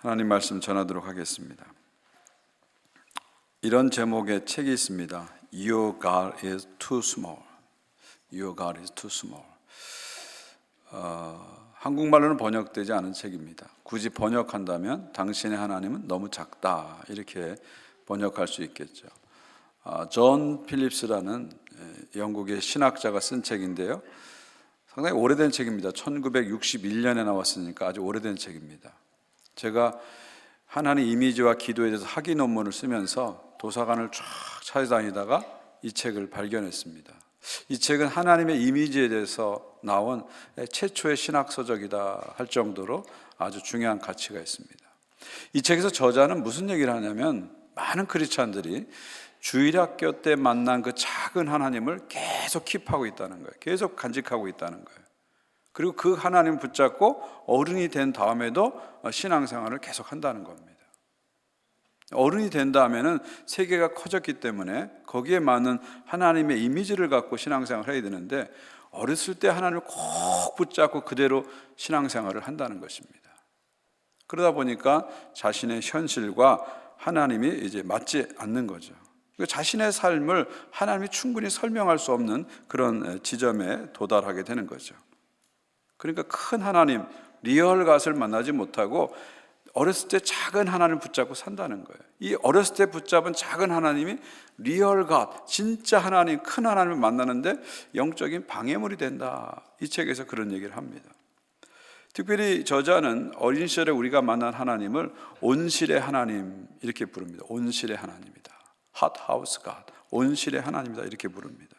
하나님 말씀 전하도록 하겠습니다. 이런 제목의 책이 있습니다. Your God is too small. Your God is too small. 한국말로는 번역되지 않은 책입니다. 굳이 번역한다면 당신의 하나님은 너무 작다, 이렇게 번역할 수 있겠죠. 존 필립스라는 영국의 신학자가 쓴 책인데요, 상당히 오래된 책입니다. 1961년에 나왔으니까 아주 오래된 책입니다. 제가 하나님 이미지와 기도에 대해서 학위 논문을 쓰면서 도서관을 쫙 찾아다니다가 이 책을 발견했습니다. 이 책은 하나님의 이미지에 대해서 나온 최초의 신학서적이다 할 정도로 아주 중요한 가치가 있습니다. 이 책에서 저자는 무슨 얘기를 하냐면, 많은 크리스찬들이 주일학교 때 만난 그 작은 하나님을 계속 킵하고 있다는 거예요. 계속 간직하고 있다는 거예요. 그리고 그 하나님을 붙잡고 어른이 된 다음에도 신앙생활을 계속 한다는 겁니다. 어른이 된 다음에는 세계가 커졌기 때문에 거기에 맞는 하나님의 이미지를 갖고 신앙생활을 해야 되는데, 어렸을 때 하나님을 꼭 붙잡고 그대로 신앙생활을 한다는 것입니다. 그러다 보니까 자신의 현실과 하나님이 이제 맞지 않는 거죠. 자신의 삶을 하나님이 충분히 설명할 수 없는 그런 지점에 도달하게 되는 거죠. 그러니까 큰 하나님, 리얼 갓을 만나지 못하고 어렸을 때 작은 하나님을 붙잡고 산다는 거예요. 이 어렸을 때 붙잡은 작은 하나님이 리얼 갓, 진짜 하나님, 큰 하나님을 만나는데 영적인 방해물이 된다. 이 책에서 그런 얘기를 합니다. 특별히 저자는 어린 시절에 우리가 만난 하나님을 온실의 하나님 이렇게 부릅니다. 온실의 하나님이다. 핫하우스 갓, 온실의 하나님이다, 이렇게 부릅니다.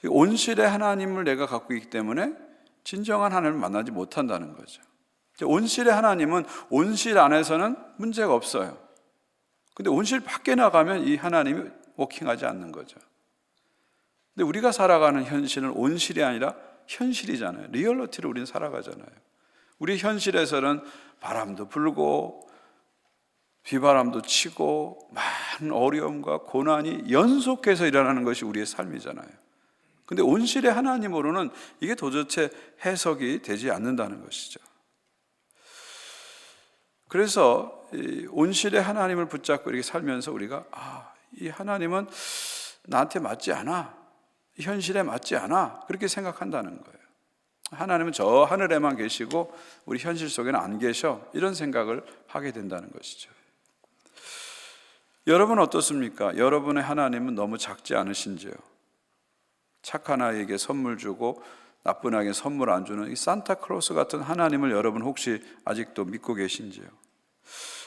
온실의 하나님을 내가 갖고 있기 때문에 진정한 하나님을 만나지 못한다는 거죠. 온실의 하나님은 온실 안에서는 문제가 없어요. 근데 온실 밖에 나가면 이 하나님이 워킹하지 않는 거죠. 근데 우리가 살아가는 현실은 온실이 아니라 현실이잖아요. 리얼리티로 우리는 살아가잖아요. 우리 현실에서는 바람도 불고 비바람도 치고 많은 어려움과 고난이 연속해서 일어나는 것이 우리의 삶이잖아요. 근데 온실의 하나님으로는 이게 도대체 해석이 되지 않는다는 것이죠. 그래서 이 온실의 하나님을 붙잡고 이렇게 살면서 우리가 이 하나님은 나한테 맞지 않아, 이 현실에 맞지 않아, 그렇게 생각한다는 거예요. 하나님은 저 하늘에만 계시고 우리 현실 속에는 안 계셔, 이런 생각을 하게 된다는 것이죠. 여러분 어떻습니까? 여러분의 하나님은 너무 작지 않으신지요? 착한 아이에게 선물 주고 나쁜 아이에게 선물 안 주는 이 산타클로스 같은 하나님을 여러분 혹시 아직도 믿고 계신지요?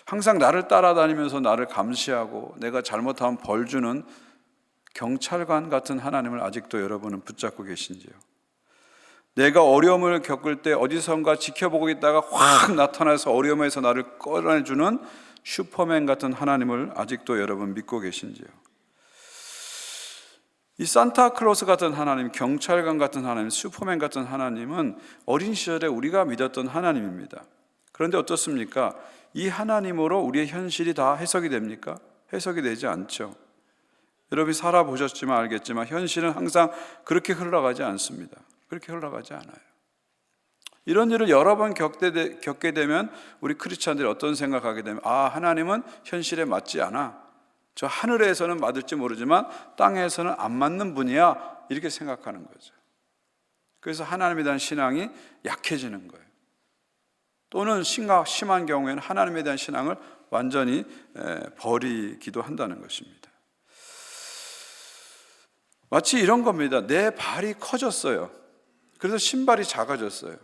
항상 나를 따라다니면서 나를 감시하고 내가 잘못하면 벌 주는 경찰관 같은 하나님을 아직도 여러분은 붙잡고 계신지요? 내가 어려움을 겪을 때 어디선가 지켜보고 있다가 확 나타나서 어려움에서 나를 꺼내주는 슈퍼맨 같은 하나님을 아직도 여러분 믿고 계신지요? 이 산타클로스 같은 하나님, 경찰관 같은 하나님, 슈퍼맨 같은 하나님은 어린 시절에 우리가 믿었던 하나님입니다. 그런데 어떻습니까? 이 하나님으로 우리의 현실이 다 해석이 됩니까? 해석이 되지 않죠. 여러분이 살아보셨지만 알겠지만 현실은 항상 그렇게 흘러가지 않습니다. 그렇게 흘러가지 않아요. 이런 일을 여러 번 겪게 되면 우리 크리스찬들이 어떤 생각하게 되면, 하나님은 현실에 맞지 않아, 저 하늘에서는 맞을지 모르지만 땅에서는 안 맞는 분이야, 이렇게 생각하는 거죠. 그래서 하나님에 대한 신앙이 약해지는 거예요. 또는 심한 경우에는 하나님에 대한 신앙을 완전히 버리기도 한다는 것입니다. 마치 이런 겁니다. 내 발이 커졌어요. 그래서 신발이 작아졌어요.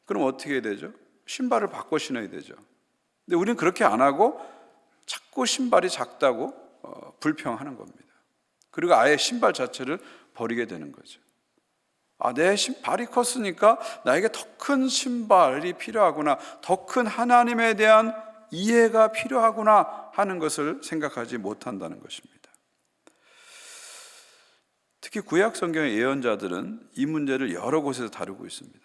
그럼 어떻게 해야 되죠? 신발을 바꿔 신어야 되죠. 근데 우리는 그렇게 안 하고 자꾸 신발이 작다고 불평하는 겁니다. 그리고 아예 신발 자체를 버리게 되는 거죠. 내 발이 컸으니까 나에게 더 큰 신발이 필요하구나, 더 큰 하나님에 대한 이해가 필요하구나 하는 것을 생각하지 못한다는 것입니다. 특히 구약 성경의 예언자들은 이 문제를 여러 곳에서 다루고 있습니다.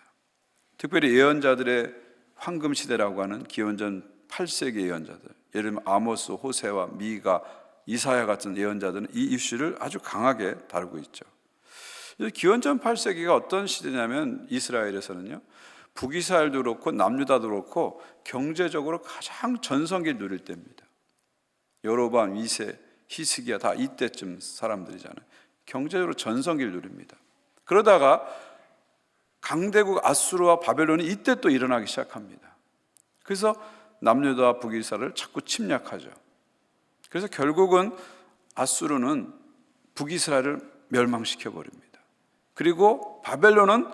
특별히 예언자들의 황금 시대라고 하는 기원전 8세기 예언자들, 예를 들면 아모스, 호세와 미가, 이사야 같은 예언자들은 이 이슈를 아주 강하게 다루고 있죠. 기원전 8세기가 어떤 시대냐면, 이스라엘에서는요, 북이스라엘도 그렇고 남유다도 그렇고 경제적으로 가장 전성기를 누릴 때입니다. 여로보암 2세, 히스기야 다 이때쯤 사람들이잖아요. 경제적으로 전성기를 누립니다. 그러다가 강대국 아수르와 바벨론이 이때 또 일어나기 시작합니다. 그래서 남유다와 북이스라엘을 자꾸 침략하죠. 그래서 결국은 아수르는 북이스라엘을 멸망시켜 버립니다. 그리고 바벨론은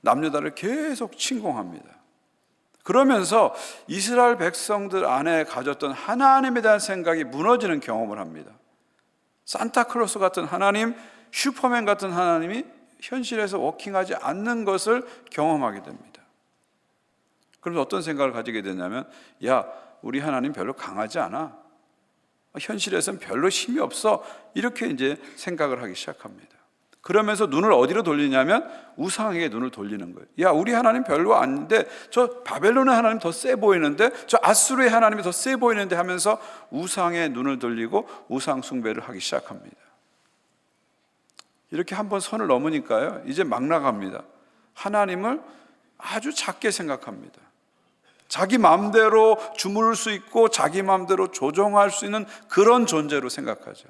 남유다를 계속 침공합니다. 그러면서 이스라엘 백성들 안에 가졌던 하나님에 대한 생각이 무너지는 경험을 합니다. 산타클로스 같은 하나님, 슈퍼맨 같은 하나님이 현실에서 워킹하지 않는 것을 경험하게 됩니다. 그러면 어떤 생각을 가지게 되냐면, 야, 우리 하나님 별로 강하지 않아. 현실에서는 별로 힘이 없어. 이렇게 이제 생각을 하기 시작합니다. 그러면서 눈을 어디로 돌리냐면 우상에게 눈을 돌리는 거예요. 야, 우리 하나님 별로 아닌데, 저 바벨론의 하나님 더 세 보이는데, 저 아수르의 하나님이 더 세 보이는데 하면서 우상에 눈을 돌리고 우상 숭배를 하기 시작합니다. 이렇게 한번 선을 넘으니까요, 이제 막 나갑니다. 하나님을 아주 작게 생각합니다. 자기 마음대로 주무를 수 있고 자기 마음대로 조종할 수 있는 그런 존재로 생각하죠.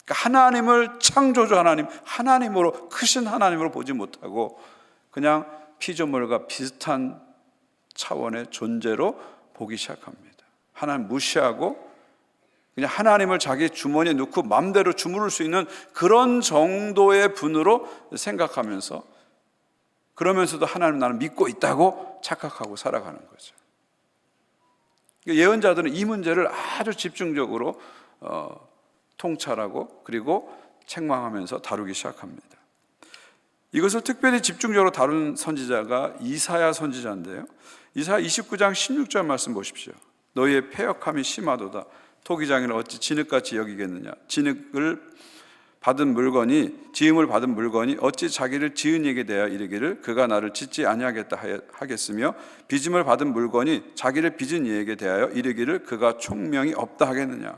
그러니까 하나님을 창조주 하나님, 하나님으로, 크신 하나님으로 보지 못하고 그냥 피조물과 비슷한 차원의 존재로 보기 시작합니다. 하나님 무시하고 그냥 하나님을 자기 주머니에 넣고 마음대로 주무를 수 있는 그런 정도의 분으로 생각하면서, 그러면서도 하나님 나는 믿고 있다고 착각하고 살아가는 거죠. 예언자들은 이 문제를 아주 집중적으로 통찰하고 그리고 책망하면서 다루기 시작합니다. 이것을 특별히 집중적으로 다룬 선지자가 이사야 선지자인데요, 이사야 29장 16절 말씀 보십시오. 너희의 패역함이 심하도다. 토기장이를 어찌 진흙같이 여기겠느냐. 진흙을 받은 물건이, 지음을 받은 물건이 어찌 자기를 지은 이에게 대하여 이르기를 그가 나를 짓지 아니하겠다 하겠으며, 빚음을 받은 물건이 자기를 빚은 이에게 대하여 이르기를 그가 총명이 없다 하겠느냐.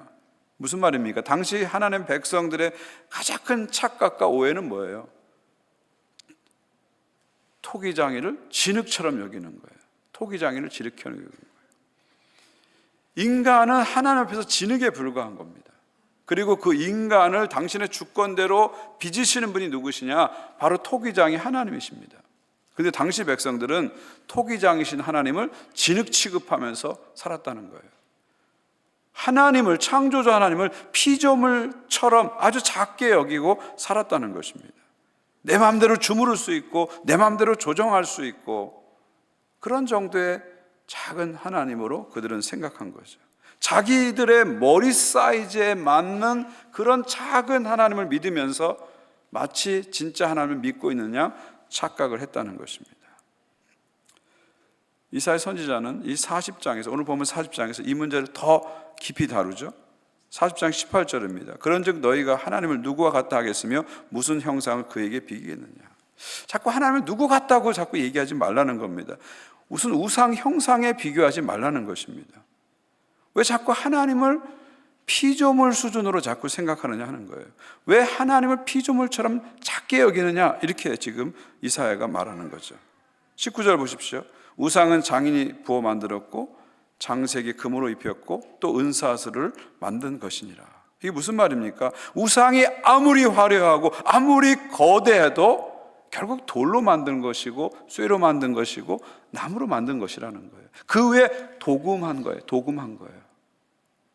무슨 말입니까? 당시 하나님 백성들의 가장 큰 착각과 오해는 뭐예요? 토기장이를 진흙처럼 여기는 거예요. 토기장이를 진흙처럼 여기는 거예요. 인간은 하나님 앞에서 진흙에 불과한 겁니다. 그리고 그 인간을 당신의 주권대로 빚으시는 분이 누구시냐? 바로 토기장이 하나님이십니다. 그런데 당시 백성들은 토기장이신 하나님을 진흙 취급하면서 살았다는 거예요. 하나님을, 창조주 하나님을 피조물처럼 아주 작게 여기고 살았다는 것입니다. 내 마음대로 주무를 수 있고 내 마음대로 조정할 수 있고 그런 정도의 작은 하나님으로 그들은 생각한 거죠. 자기들의 머리 사이즈에 맞는 그런 작은 하나님을 믿으면서 마치 진짜 하나님을 믿고 있는 양 착각을 했다는 것입니다. 이사야 선지자는 이 40장에서, 오늘 보면 40장에서 이 문제를 더 깊이 다루죠. 40장 18절입니다. 그런즉 너희가 하나님을 누구와 같다 하겠으며 무슨 형상을 그에게 비기겠느냐. 자꾸 하나님을 누구 같다고 자꾸 얘기하지 말라는 겁니다. 무슨 우상 형상에 비교하지 말라는 것입니다. 왜 자꾸 하나님을 피조물 수준으로 자꾸 생각하느냐 하는 거예요. 왜 하나님을 피조물처럼 작게 여기느냐, 이렇게 지금 이사야가 말하는 거죠. 19절 보십시오. 우상은 장인이 부어 만들었고 장색이 금으로 입혔고 또 은사슬을 만든 것이니라. 이게 무슨 말입니까? 우상이 아무리 화려하고 아무리 거대해도 결국 돌로 만든 것이고 쇠로 만든 것이고 나무로 만든 것이라는 거예요. 그 외에 도금한 거예요. 도금한 거예요.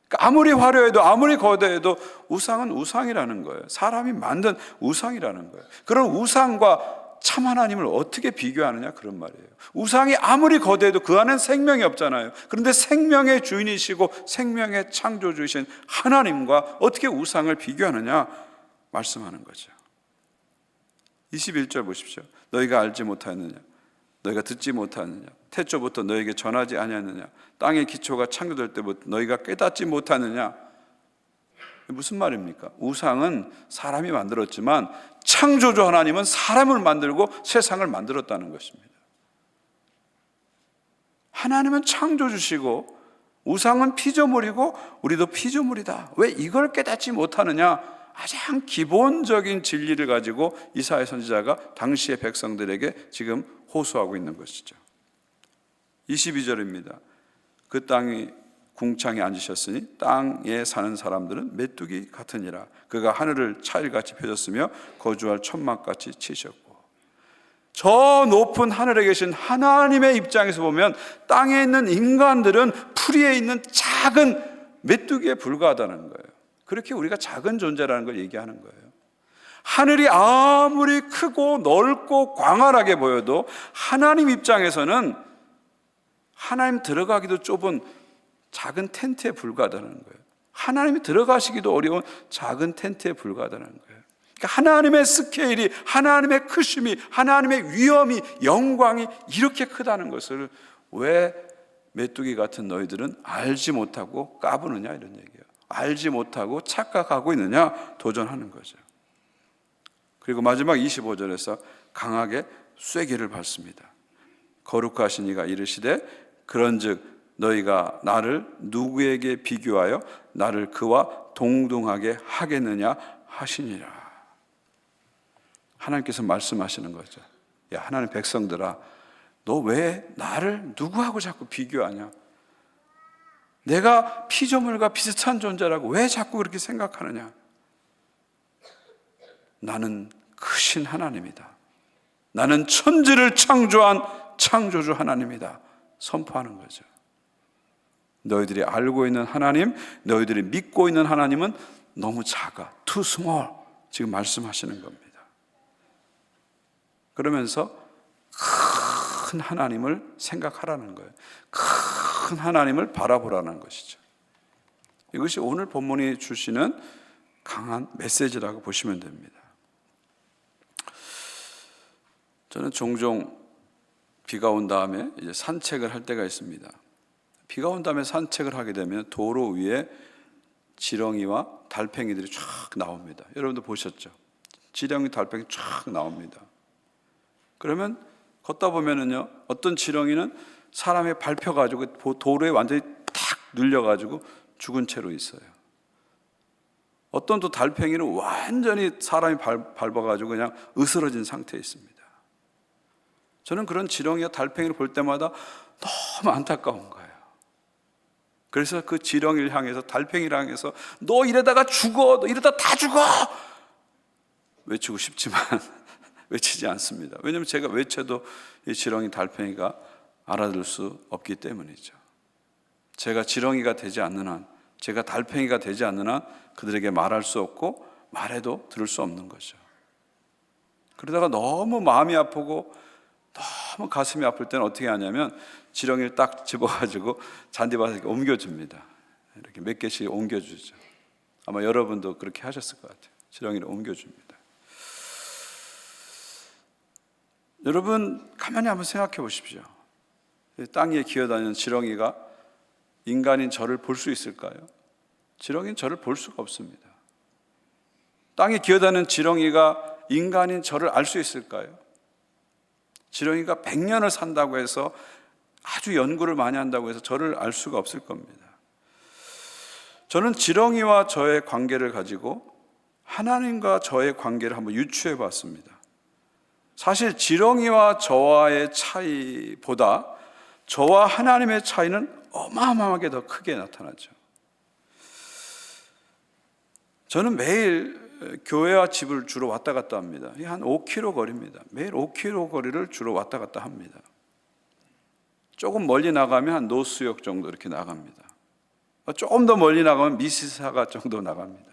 그러니까 아무리 화려해도 아무리 거대해도 우상은 우상이라는 거예요. 사람이 만든 우상이라는 거예요. 그런 우상과 참 하나님을 어떻게 비교하느냐, 그런 말이에요. 우상이 아무리 거대해도 그 안엔 생명이 없잖아요. 그런데 생명의 주인이시고 생명의 창조주이신 하나님과 어떻게 우상을 비교하느냐 말씀하는 거죠. 21절 보십시오. 너희가 알지 못하느냐, 너희가 듣지 못하느냐, 태초부터 너희에게 전하지 아니하느냐, 땅의 기초가 창조될 때부터 너희가 깨닫지 못하느냐. 무슨 말입니까? 우상은 사람이 만들었지만 창조주 하나님은 사람을 만들고 세상을 만들었다는 것입니다. 하나님은 창조주시고 우상은 피조물이고 우리도 피조물이다. 왜 이걸 깨닫지 못하느냐? 가장 기본적인 진리를 가지고 이사야 선지자가 당시의 백성들에게 지금 호소하고 있는 것이죠. 22절입니다. 그 땅이 궁창에 앉으셨으니 땅에 사는 사람들은 메뚜기 같으니라. 그가 하늘을 차일같이 펴졌으며 거주할 천막같이 치셨고. 저 높은 하늘에 계신 하나님의 입장에서 보면 땅에 있는 인간들은 풀이에 있는 작은 메뚜기에 불과하다는 거예요. 그렇게 우리가 작은 존재라는 걸 얘기하는 거예요. 하늘이 아무리 크고 넓고 광활하게 보여도 하나님 입장에서는 하나님 들어가기도 좁은 작은 텐트에 불과하다는 거예요. 하나님이 들어가시기도 어려운 작은 텐트에 불과하다는 거예요. 그러니까 하나님의 스케일이, 하나님의 크심이, 하나님의 위엄이, 영광이 이렇게 크다는 것을 왜 메뚜기 같은 너희들은 알지 못하고 까부느냐, 이런 얘기예요. 알지 못하고 착각하고 있느냐, 도전하는 거죠. 그리고 마지막 25절에서 강하게 쐐기를 밟습니다. 거룩하신 이가 이르시되 그런즉 너희가 나를 누구에게 비교하여 나를 그와 동등하게 하겠느냐 하시니라. 하나님께서 말씀하시는 거죠. 야, 하나님 백성들아, 너 왜 나를 누구하고 자꾸 비교하냐? 내가 피조물과 비슷한 존재라고 왜 자꾸 그렇게 생각하느냐? 나는 크신 하나님이다. 나는 천지를 창조한 창조주 하나님이다. 선포하는 거죠. 너희들이 알고 있는 하나님, 너희들이 믿고 있는 하나님은 너무 작아, too small, 지금 말씀하시는 겁니다. 그러면서 큰 하나님을 생각하라는 거예요. 큰 하나님을 바라보라는 것이죠. 이것이 오늘 본문이 주시는 강한 메시지라고 보시면 됩니다. 저는 종종 비가 온 다음에 이제 산책을 할 때가 있습니다. 비가 온 다음에 산책을 하게 되면 도로 위에 지렁이와 달팽이들이 쫙 나옵니다. 여러분도 보셨죠? 지렁이, 달팽이 쫙 나옵니다. 그러면 걷다 보면은요, 어떤 지렁이는 사람이 밟혀가지고 도로에 완전히 탁 눌려가지고 죽은 채로 있어요. 어떤 또 달팽이는 완전히 사람이 밟아가지고 그냥 으스러진 상태에 있습니다. 저는 그런 지렁이와 달팽이를 볼 때마다 너무 안타까운 거예요. 그래서 그 지렁이를 향해서, 달팽이를 향해서 너 이러다가 죽어, 너 이러다 다 죽어! 외치고 싶지만 외치지 않습니다. 왜냐하면 제가 외쳐도 이 지렁이, 달팽이가 알아들 수 없기 때문이죠. 제가 지렁이가 되지 않는 한, 제가 달팽이가 되지 않는 한 그들에게 말할 수 없고 말해도 들을 수 없는 거죠. 그러다가 너무 마음이 아프고 너무 가슴이 아플 때는 어떻게 하냐면 지렁이를 딱 집어가지고 잔디밭에 옮겨줍니다. 이렇게 몇 개씩 옮겨주죠. 아마 여러분도 그렇게 하셨을 것 같아요. 지렁이를 옮겨줍니다. 여러분 가만히 한번 생각해 보십시오. 땅 위에 기어다니는 지렁이가 인간인 저를 볼 수 있을까요? 지렁이는 저를 볼 수가 없습니다. 땅에 기어다니는 지렁이가 인간인 저를 알 수 있을까요? 지렁이가 100년을 산다고 해서, 아주 연구를 많이 한다고 해서 저를 알 수가 없을 겁니다. 저는 지렁이와 저의 관계를 가지고 하나님과 저의 관계를 한번 유추해 봤습니다. 사실 지렁이와 저와의 차이보다 저와 하나님의 차이는 어마어마하게 더 크게 나타나죠. 저는 매일 교회와 집을 주로 왔다 갔다 합니다. 한 5km 거리입니다. 매일 5km 거리를 주로 왔다 갔다 합니다. 조금 멀리 나가면 한 노수역 정도 이렇게 나갑니다. 조금 더 멀리 나가면 미시사가 정도 나갑니다.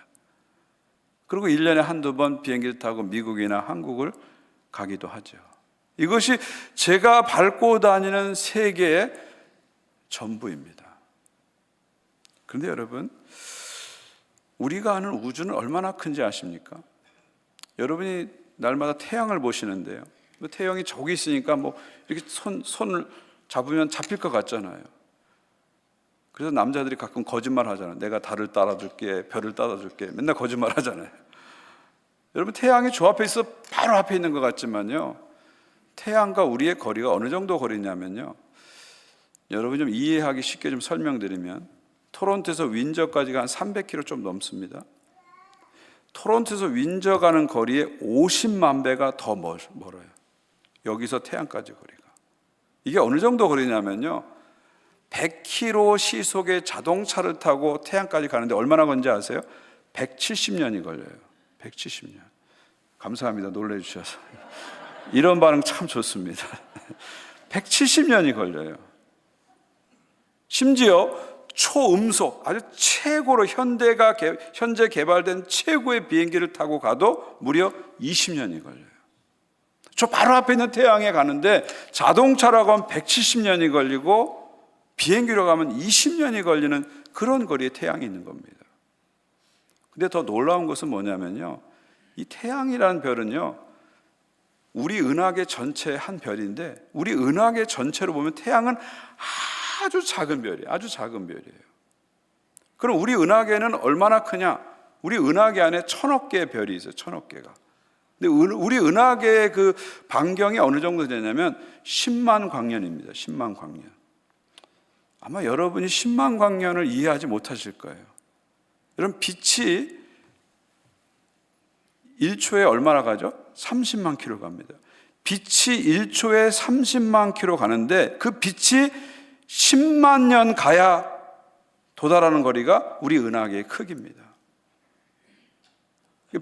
그리고 1년에 한두 번 비행기를 타고 미국이나 한국을 가기도 하죠. 이것이 제가 밟고 다니는 세계의 전부입니다. 그런데 여러분, 우리가 아는 우주는 얼마나 큰지 아십니까? 여러분이 날마다 태양을 보시는데요, 태양이 저기 있으니까 뭐 이렇게 손을 잡으면 잡힐 것 같잖아요. 그래서 남자들이 가끔 거짓말 하잖아요. 내가 달을 따라줄게, 별을 따라줄게, 맨날 거짓말 하잖아요. 여러분, 태양이 저 앞에 있어 바로 앞에 있는 것 같지만요, 태양과 우리의 거리가 어느 정도 거리냐면요, 여러분 좀 이해하기 쉽게 좀 설명드리면 토론토에서 윈저까지가 한 300km 좀 넘습니다. 토론토에서 윈저 가는 거리에 50만 배가 더 멀어요. 여기서 태양까지 거리가. 이게 어느 정도 거리냐면요, 100km 시속의 자동차를 타고 태양까지 가는데 얼마나 건지 아세요? 170년이 걸려요. 170년. 감사합니다. 놀래주셔서. 이런 반응 참 좋습니다. 170년이 걸려요. 심지어 초음속, 아주 최고로 현재 개발된 최고의 비행기를 타고 가도 무려 20년이 걸려요. 저 바로 앞에 있는 태양에 가는데 자동차라고 하면 170년이 걸리고 비행기로 가면 20년이 걸리는 그런 거리에 태양이 있는 겁니다. 근데 더 놀라운 것은 뭐냐면요, 이 태양이라는 별은요, 우리 은하계 전체의 한 별인데, 우리 은하계 전체로 보면 태양은 아주 작은 별이에요. 아주 작은 별이에요. 그럼 우리 은하계는 얼마나 크냐? 우리 은하계 안에 1000억 개의 별이 있어요. 1000억 개가. 근데 우리 은하계의 그 반경이 어느 정도 되냐면 10만 광년입니다. 10만 광년. 아마 여러분이 10만 광년을 이해하지 못하실 거예요. 여러분, 빛이 1초에 얼마나 가죠? 30만 킬로 갑니다. 빛이 1초에 30만 킬로 가는데 그 빛이 10만 년 가야 도달하는 거리가 우리 은하계의 크기입니다.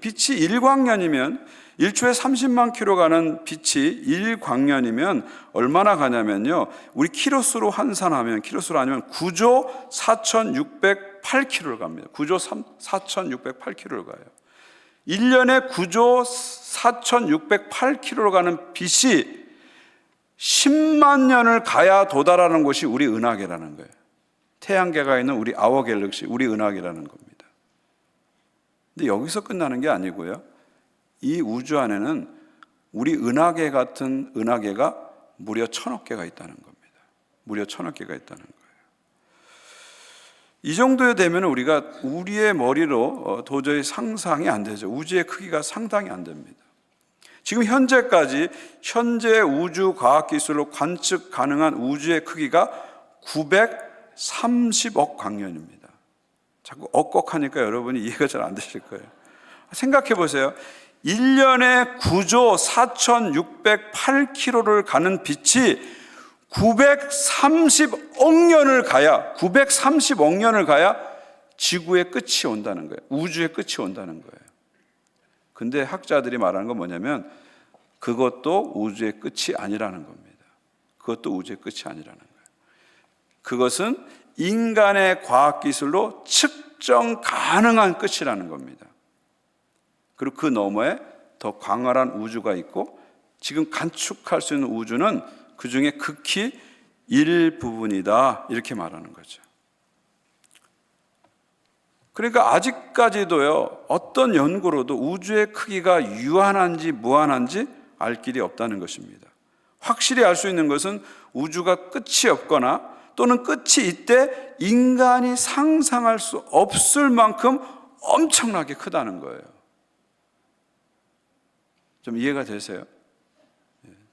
빛이 1광년이면 1초에 30만 킬로 가는 빛이 1광년이면 얼마나 가냐면요, 우리 키로수로 환산하면, 키로수로 아니면 9조 4,608킬로를 갑니다. 9조 4,608킬로를 가요. 1년에 9조 4,608킬로로 가는 빛이 10만 년을 가야 도달하는 곳이 우리 은하계라는 거예요. 태양계가 있는 우리 아워 갤럭시, 우리 은하계라는 겁니다. 근데 여기서 끝나는 게 아니고요, 이 우주 안에는 우리 은하계 같은 은하계가 무려 1000억 개가 있다는 겁니다. 무려 1000억 개가 있다는 거예요. 이 정도에 되면 우리가 우리의 머리로 도저히 상상이 안 되죠. 우주의 크기가 상당히 안 됩니다. 지금 현재까지 현재 우주 과학 기술로 관측 가능한 우주의 크기가 930억 광년입니다. 자꾸 억걱하니까 여러분이 이해가 잘 안 되실 거예요. 생각해 보세요. 1년에 9조 4,608km를 가는 빛이 930억 년을 가야 지구의 끝이 온다는 거예요. 우주의 끝이 온다는 거예요. 근데 학자들이 말하는 건 뭐냐면 그것도 우주의 끝이 아니라는 겁니다. 그것도 우주의 끝이 아니라는 거예요. 그것은 인간의 과학기술로 측정 가능한 끝이라는 겁니다. 그리고 그 너머에 더 광활한 우주가 있고 지금 관측할 수 있는 우주는 그 중에 극히 일부분이다, 이렇게 말하는 거죠. 그러니까 아직까지도요, 어떤 연구로도 우주의 크기가 유한한지 무한한지 알 길이 없다는 것입니다. 확실히 알 수 있는 것은 우주가 끝이 없거나 또는 끝이 있되 인간이 상상할 수 없을 만큼 엄청나게 크다는 거예요. 좀 이해가 되세요?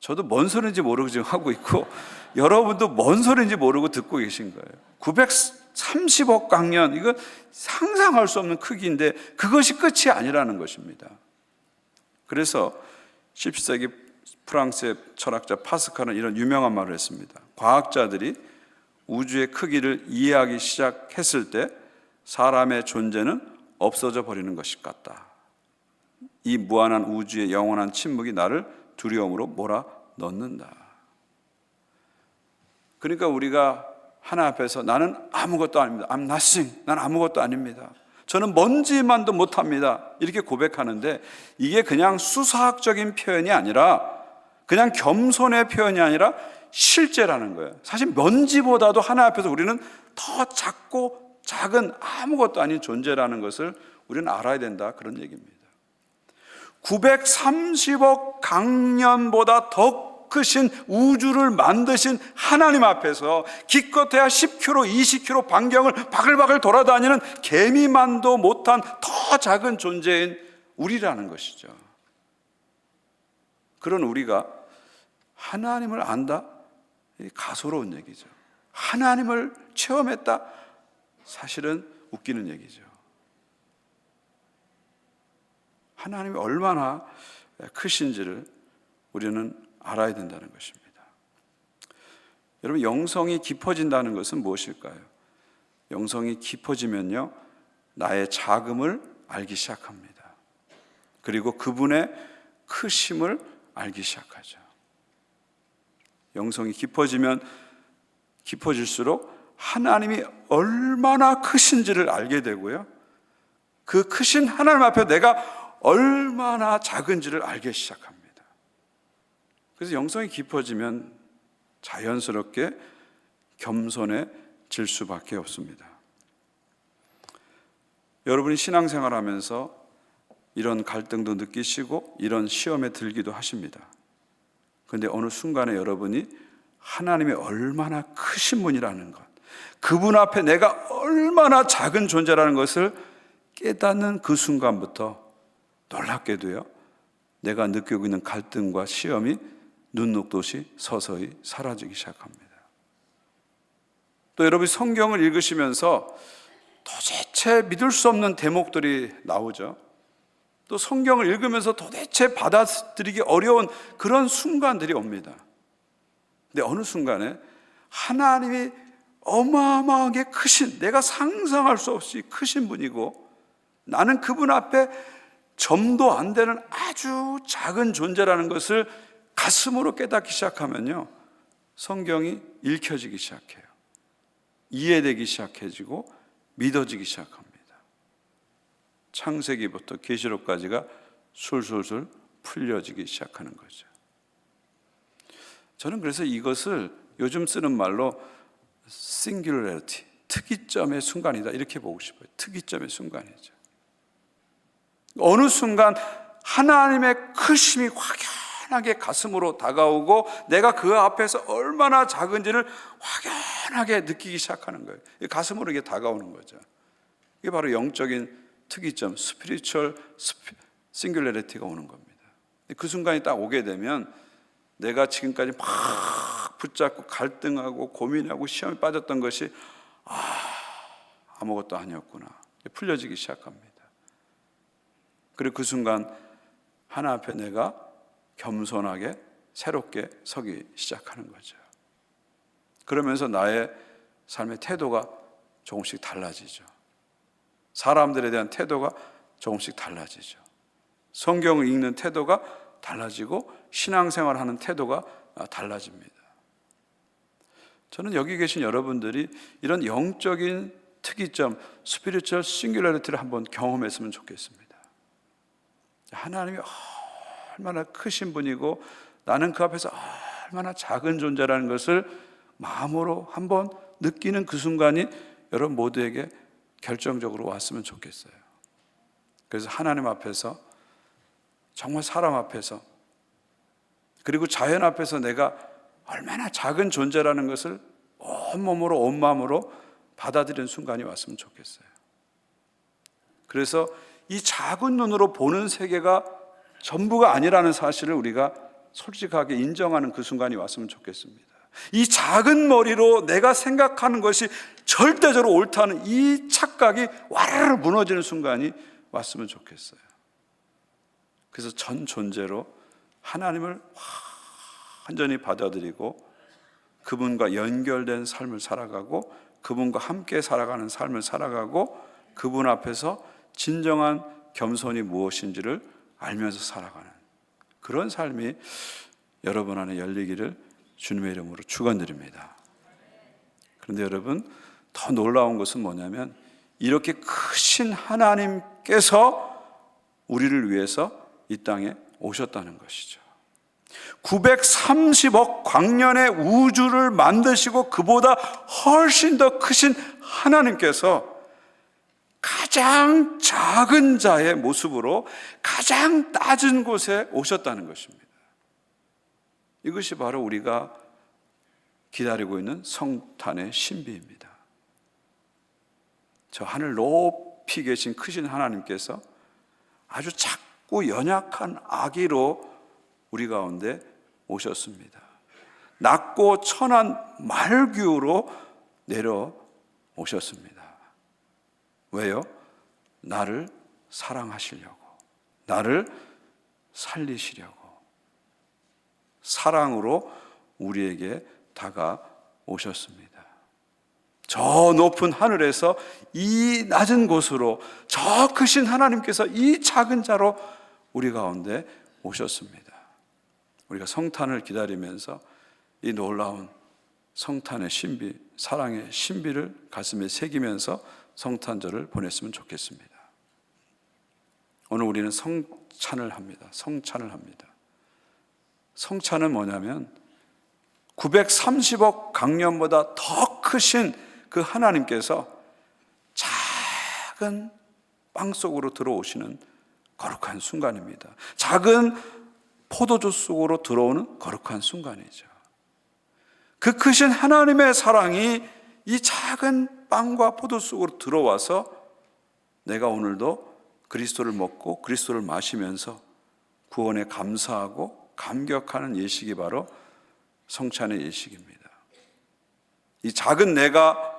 저도 뭔 소리인지 모르고 지금 하고 있고 여러분도 뭔 소리인지 모르고 듣고 계신 거예요. 930억 광년, 이거 상상할 수 없는 크기인데 그것이 끝이 아니라는 것입니다. 그래서 17세기 프랑스의 철학자 파스칼은 이런 유명한 말을 했습니다. 과학자들이 우주의 크기를 이해하기 시작했을 때 사람의 존재는 없어져 버리는 것이 같다. 이 무한한 우주의 영원한 침묵이 나를 두려움으로 몰아넣는다. 그러니까 우리가 하나 앞에서 나는 아무것도 아닙니다. I'm nothing. 난 아무것도 아닙니다. 저는 먼지만도 못합니다. 이렇게 고백하는데 이게 그냥 수사학적인 표현이 아니라 그냥 겸손의 표현이 아니라 실제라는 거예요. 사실 먼지보다도 하나 앞에서 우리는 더 작고 작은 아무것도 아닌 존재라는 것을 우리는 알아야 된다, 그런 얘기입니다. 930억 광년보다 더 크신 우주를 만드신 하나님 앞에서 기껏해야 10km, 20km 반경을 바글바글 돌아다니는 개미만도 못한 더 작은 존재인 우리라는 것이죠. 그런 우리가 하나님을 안다? 가소로운 얘기죠. 하나님을 체험했다? 사실은 웃기는 얘기죠. 하나님이 얼마나 크신지를 우리는 알아야 된다는 것입니다. 여러분, 영성이 깊어진다는 것은 무엇일까요? 영성이 깊어지면요, 나의 작음을 알기 시작합니다. 그리고 그분의 크심을 알기 시작하죠. 영성이 깊어지면 깊어질수록 하나님이 얼마나 크신지를 알게 되고요, 그 크신 하나님 앞에 내가 얼마나 작은지를 알기 시작합니다. 그래서 영성이 깊어지면 자연스럽게 겸손해질 수밖에 없습니다. 여러분이 신앙생활 하면서 이런 갈등도 느끼시고 이런 시험에 들기도 하십니다. 그런데 어느 순간에 여러분이 하나님이 얼마나 크신 분이라는 것, 그분 앞에 내가 얼마나 작은 존재라는 것을 깨닫는 그 순간부터 놀랍게도요, 내가 느끼고 있는 갈등과 시험이 눈 녹듯이 서서히 사라지기 시작합니다. 또 여러분이 성경을 읽으시면서 도대체 믿을 수 없는 대목들이 나오죠. 또 성경을 읽으면서 도대체 받아들이기 어려운 그런 순간들이 옵니다. 근데 어느 순간에 하나님이 어마어마하게 크신, 내가 상상할 수 없이 크신 분이고 나는 그분 앞에 점도 안 되는 아주 작은 존재라는 것을 가슴으로 깨닫기 시작하면요, 성경이 읽혀지기 시작해요. 이해되기 시작해지고 믿어지기 시작합니다. 창세기부터 계시록까지가 술술술 풀려지기 시작하는 거죠. 저는 그래서 이것을 요즘 쓰는 말로 singularity, 특이점의 순간이다, 이렇게 보고 싶어요. 특이점의 순간이죠. 어느 순간 하나님의 크심이 확연하게 가슴으로 다가오고 내가 그 앞에서 얼마나 작은지를 확연하게 느끼기 시작하는 거예요. 가슴으로 이게 다가오는 거죠. 이게 바로 영적인 특이점, 스피리추얼 싱귤러리티가 오는 겁니다. 그 순간이 딱 오게 되면 내가 지금까지 막 붙잡고 갈등하고 고민하고 시험에 빠졌던 것이 아무것도 아니었구나, 풀려지기 시작합니다. 그리고 그 순간 하나 앞에 내가 겸손하게 새롭게 서기 시작하는 거죠. 그러면서 나의 삶의 태도가 조금씩 달라지죠. 사람들에 대한 태도가 조금씩 달라지죠. 성경을 읽는 태도가 달라지고 신앙생활하는 태도가 달라집니다. 저는 여기 계신 여러분들이 이런 영적인 특이점, 스피리추얼 싱귤러리티를 한번 경험했으면 좋겠습니다. 하나님이 얼마나 크신 분이고 나는 그 앞에서 얼마나 작은 존재라는 것을 마음으로 한번 느끼는 그 순간이 여러분 모두에게 결정적으로 왔으면 좋겠어요. 그래서 하나님 앞에서, 정말 사람 앞에서, 그리고 자연 앞에서 내가 얼마나 작은 존재라는 것을 온몸으로 온 마음으로 받아들이는 순간이 왔으면 좋겠어요. 그래서 이 작은 눈으로 보는 세계가 전부가 아니라는 사실을 우리가 솔직하게 인정하는 그 순간이 왔으면 좋겠습니다. 이 작은 머리로 내가 생각하는 것이 절대적으로 옳다는 이 착각이 와르르 무너지는 순간이 왔으면 좋겠어요. 그래서 전 존재로 하나님을 완전히 받아들이고 그분과 연결된 삶을 살아가고 그분과 함께 살아가는 삶을 살아가고 그분 앞에서 진정한 겸손이 무엇인지를 알면서 살아가는 그런 삶이 여러분 안에 열리기를 주님의 이름으로 축원드립니다. 그런데 여러분, 더 놀라운 것은 뭐냐면 이렇게 크신 하나님께서 우리를 위해서 이 땅에 오셨다는 것이죠. 930억 광년의 우주를 만드시고 그보다 훨씬 더 크신 하나님께서 가장 작은 자의 모습으로 가장 낮은 곳에 오셨다는 것입니다. 이것이 바로 우리가 기다리고 있는 성탄의 신비입니다. 저 하늘 높이 계신 크신 하나님께서 아주 작고 연약한 아기로 우리 가운데 오셨습니다. 낮고 천한 말규로 내려오셨습니다. 왜요? 나를 사랑하시려고, 나를 살리시려고 사랑으로 우리에게 다가오셨습니다. 저 높은 하늘에서 이 낮은 곳으로 저 크신 하나님께서 이 작은 자로 우리 가운데 오셨습니다. 우리가 성탄을 기다리면서 이 놀라운 성탄의 신비, 사랑의 신비를 가슴에 새기면서 성탄절을 보냈으면 좋겠습니다. 오늘 우리는 성찬을 합니다. 성찬을 합니다. 성찬은 뭐냐면 930억 강년보다 더 크신 그 하나님께서 작은 빵 속으로 들어오시는 거룩한 순간입니다. 작은 포도주 속으로 들어오는 거룩한 순간이죠. 그 크신 하나님의 사랑이 이 작은 빵과 포도주 속으로 들어와서 내가 오늘도 그리스도를 먹고 그리스도를 마시면서 구원에 감사하고 감격하는 예식이 바로 성찬의 예식입니다. 이 작은 내가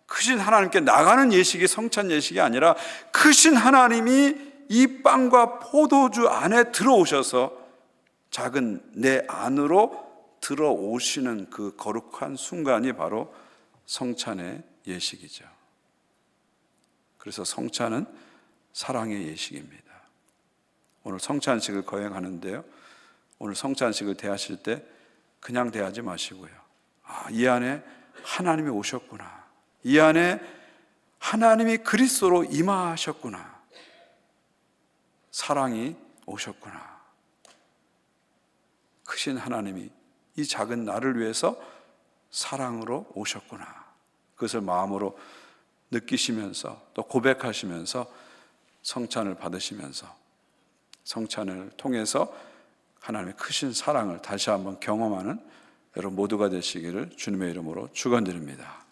크신 하나님께 나가는 예식이 성찬 예식이 아니라 크신 하나님이 이 빵과 포도주 안에 들어오셔서 작은 내 안으로 들어오시는 그 거룩한 순간이 바로 성찬의 예식이죠. 그래서 성찬은 사랑의 예식입니다. 오늘 성찬식을 거행하는데요, 오늘 성찬식을 대하실 때 그냥 대하지 마시고요, 이 안에 하나님이 오셨구나, 이 안에 하나님이 그리스도로 임하셨구나, 사랑이 오셨구나, 크신 하나님이 이 작은 나를 위해서 사랑으로 오셨구나, 그것을 마음으로 느끼시면서 또 고백하시면서 성찬을 받으시면서 성찬을 통해서 하나님의 크신 사랑을 다시 한번 경험하는 여러분 모두가 되시기를 주님의 이름으로 축원드립니다.